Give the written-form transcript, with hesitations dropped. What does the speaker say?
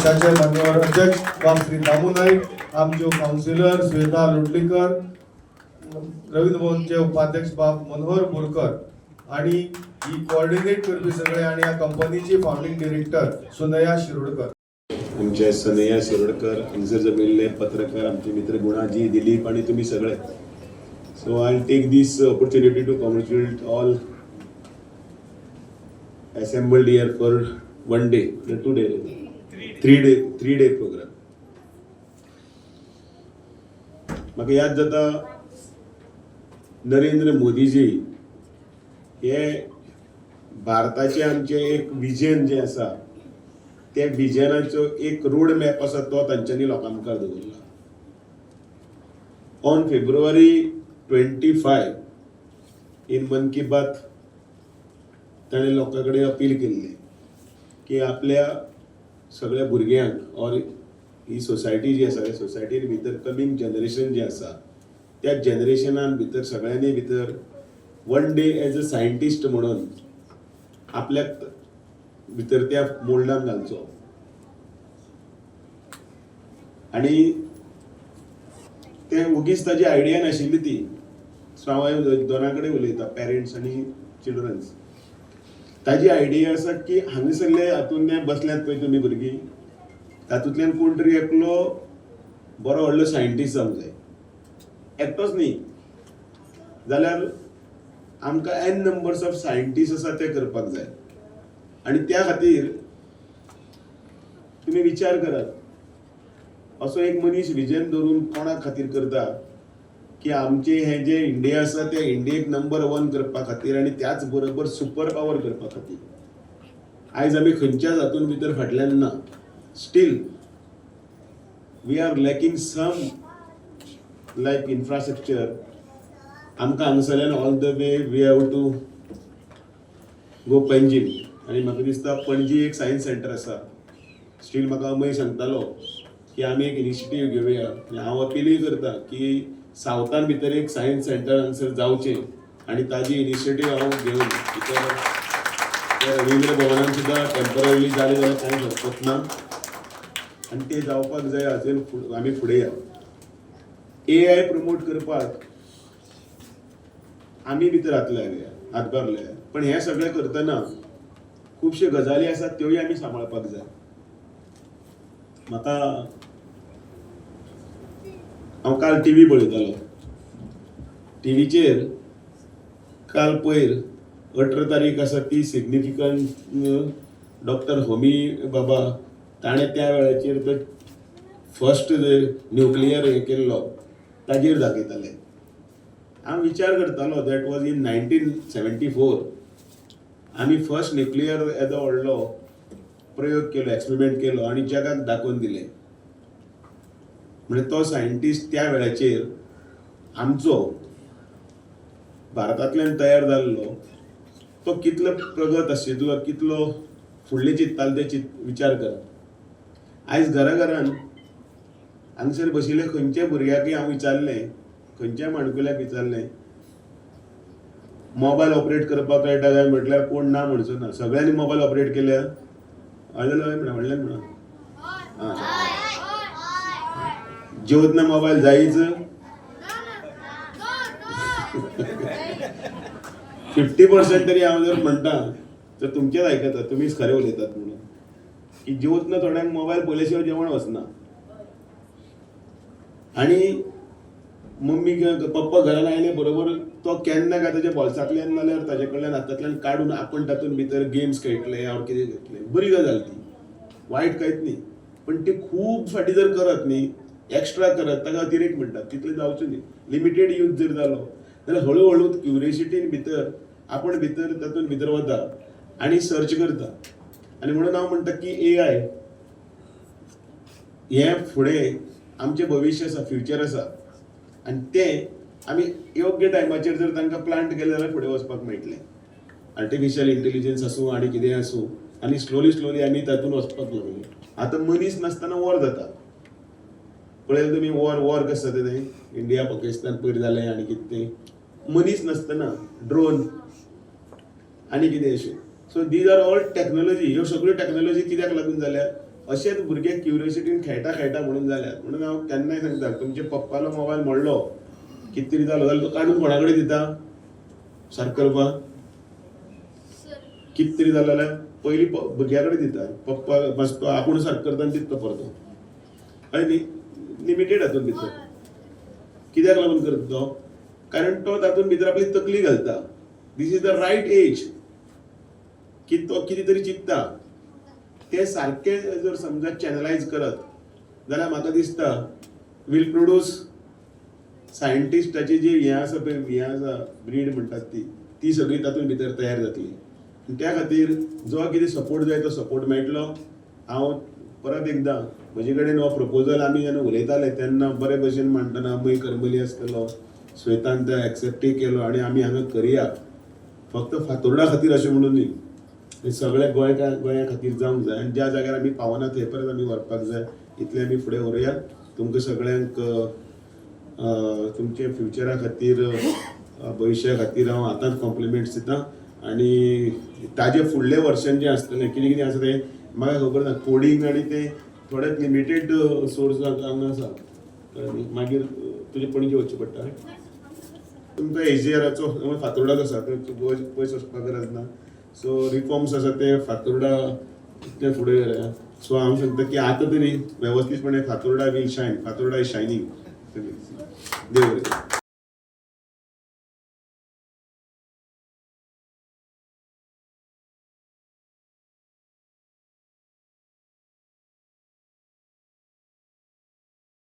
पक्षाचे मान्यवर अध्यक्ष बाब श्री दामू नाईक, आमचे काउन्सिलर श्वेता लोटलीकर, रवींद्र भवनचे उपाध्यक्ष बाब मनोहर बोरकर आणि ही कोऑर्डिनेट करपी सगळे आणि या कंपनीची फाउंडिंग डायरेक्टर सुनया शिरोडकर. आमचे सनया शिरोडकर, हांगसर जमिल्ले पत्रकार आमचे मित्र गुणाजी, दिलीप आणि तुम्ही सगळे. So I take this opportunity to congratulate all assembled here for 1 day, 2 day, 3 day program. म्हाका याद जाता नरेंद्र मोदीजी हे भारताचे आमचे एक विजन जे आसा त्या विजनाचो एक रोड मॅप आसा तो तांच्यांनी लोकां मुखार दवरला. ऑन फेब्रुवारी 25 इन मन की बात ताणें लोकां कडेन अपील केल्लें की आपल्या सगळ्या भुरग्यांक और ही सोसायटी जी आसा सोसायटीन भितर कमिंग जनरेशन जे आसा त्या जनरेशनान भितर सगळ्यांनी भितर 1 डे एज अ सायंटिस्ट म्हणून आपल्याक भितर त्या मोल्डान घालचो. आणि ते उगीच ताजी आयडिया नाशिल्ली ती. सो हांव दोनां कडेन उलयता, पेरेंट्स आनी चिल्ड्रन्स. ताजी आयडिया आसा की हांगासरले हातूंतल्यान बसल्यात पळय तुमी भुरगीं, तातूंतल्यान कोण तरी एकलो बरो व्हडलो सायंटिस्ट जावंक जाय. एकटोच न्ही जाल्यार आमकां एन नंबर्स ऑफ सायंटिस्ट आसा ते करपाक जाय. आनी त्या खातीर तुमी विचार करात, असो एक मनीस विजन धरून कोणा खातीर करता की आमचे हे जे इंडिया आसा ते इंडियेक नंबर 1 करपा खातीर आनी त्याच बरोबर सुपर पावर करपा खातीर. आयज आमी खंयच्याच हातून भितर फाटल्यान ना. Still we are lacking some like infrastructure. आमकां हांगसरल्यान all the way we have to go Panjim. आनी म्हाका दिसता पणजी एक सायन्स सेंटर आसा. स्टील म्हाका अमय सांगतालो की आमी एक इनिशिएटीव घेवया. हांव अपीलूय करता की सावथान भितर एक सायन्स सेंटर हांगसर जावचें आनी ताजी इनिशिएटीव हांव घेवन रवींद्र भवनान सुद्दां टेम्पररी जालें जाल्यार कांय हरकत ना. आनी तें जावपाक जाय. हाजेर आमी फुडें या. AI प्रमोट करपाक आमी भितर हातभार लाया. पण हें सगळें करतना खुबश्यो गजाली आसात त्योय आमी सांबाळपाक जाय. म्हाका हांव काल टीव्ही पळयतालो. टीव्हीचेर काल पयर 18 तारीख आसा ती सिग्निफिकंट डॉक्टर होमी बाबा ताणें त्या वेळाचेर तो फर्स्ट न्युक्लियर हे केल्लो ताजेर दाखयताले. हांव विचार करतालो दॅट वॉज इन 1974 आमी फर्स्ट न्युक्लियर येदो व्हडलो प्रयोग केलो, एक्सपेरिमेंट केलो आनी जगाक दाखोवन दिलें. म्हणजे तो सायंटिस्ट त्या वेळाचेर आमचो भारतांतल्यान तयार जाल्लो तो कितलो प्रगत आशिल्लो, कितलो फुडलें चिंत्तालो ते विचार करा. आयज घराघरान हांगसर बशिल्ले खंयच्या भुरग्याकय हांव विचारलें, खंयच्या माणकुल्याक विचारलें मोबायल ऑपरेट करपाक कळटा काय म्हटल्यार कोण ना म्हणचो ना. सगळ्यांनी मोबायल ऑपरेट केल्या. म्हणलें म्हणा जेवतना मोबायल जायच. 50% तरी हांव जर म्हणटा तर तुमचेच आयकता, तुमीच खरें उलयतात म्हणून की जेवतना थोड्यांक मोबायल पयले शिवाय जेवण वचना. आनी मम्मी पप्पा घरान आयले बरोबर तो केन्ना काय ताच्या बॉल्सांतल्यान नाल्यार ताजे कडल्यान हातांतल्यान काडून आपण तातूंत भितर गेम्स खेळटले और कितें खेळटले. बरी गजाल ती, वायट कांयच न्ही. पण ते खूब फाटी जर करत न्ही, एक्स्ट्रा करत ताका अतिरेक म्हणटात, तितलें जावचें न्ही. लिमिटेड यूज जर जालो जाल्यार हळू हळू क्युरियोसिटीन भितर आपण भितर तातूंत भितर वता आनी सर्च करता. आनी म्हणून हांव म्हणटा की AI हें फुडें आमचें भविश्य आसा, फ्युचर आसा. आनी तें आमी योग्य टायमाचेर जर तांकां प्लांट केलें जाल्यार फुडें वचपाक मेळटलें. आर्टिफिशियल इंटेलिजन्स आसूं आनी कितें आसूं आनी स्लोली आमी तातूंत वचपाक लागले. आतां मनीस नासतना वॉर जाता. पळयलें तुमी वॉर कशें जाता तें. इंडिया पाकिस्तान पयर जालें आनी कितें तें मनीस नासतना ड्रोन आनी कितें अशें. So these are all technology. ह्यो सगळ्यो टॅक्नॉलॉजी कित्याक लागून जाल्या अशेच भुरगे क्युरियोसिटीन खेळटा खेळटा म्हणून जाल्यात. म्हणून हांव केन्नाय सांगता, तुमचे पप्पालो मोबायल मोडलो कितें तरी जालो जाल्यार तो काडून कोणा कडेन दिता? सारको करपाक कितें तरी जालें जाल्यार पयलीं भुरग्या कडेन दिता. पप्पा मातसो तो आपूण सारको करता आनी दिता परतो. आनी लिमिटेड हातूंत भितर. कित्याक लागून करता तो? कारण तो तातूंत भितर आपली तकली घालता. This is the right age की तो कितें तरी चिंतता. ते सारके जर समजा चॅनलायज करत जाल्यार म्हाका दिसता वील प्रोड्यूस सायंटिस्टाची जी हें आसा पळय, हें आसा ब्रीड म्हणटात ती सगळी तातूंत भितर तयार जातली. त्या खातीर जो कितें सपोर्ट जाय तो सपोर्ट मेळटलो. हांव परत एकदां म्हजे कडेन हो प्रपोजल आमी जेन्ना उलयताले तेन्ना बरे भशेन मांडटना अमय करमली आसतलो, श्वेतान तो एक्सेप्टूय केलो आनी आमी हांगा करया. फक्त फातोर्डा खातीर अशें म्हणून न्ही, हे सगळ्या गोंया खातीर जावंक जाय. आनी ज्या जाग्यार आमी पावना थंय परत आमी व्हरपाक जाय. इतलें आमी फुडें व्हरुया. तुमकां सगळ्यांक तुमचे फ्युचरा खातीर, भविश्या खातीर हांव आतांच कॉम्प्लिमेंट्स दितां. आनी ताजे फुडले वर्सान जें आसतलें कितें कितें आसा तें म्हाका खबर ना. कोडिंग आनी ते थोडे लिमिटेड सोर्स हांगा आसा. मागीर तुजे पणजे वचचें पडटा. तुमकां एजीआराचो फातोर्डाच आसा, पयस वचपाक गरज ना. सो रिफॉर्म्स आसा ते फातोर्डा ते फुडें व्हरया. सो हांव सांगता की आतां तरी वेवस्थीतपणे Fatorda will shine. Fatorda is shining. देव बरें करूं.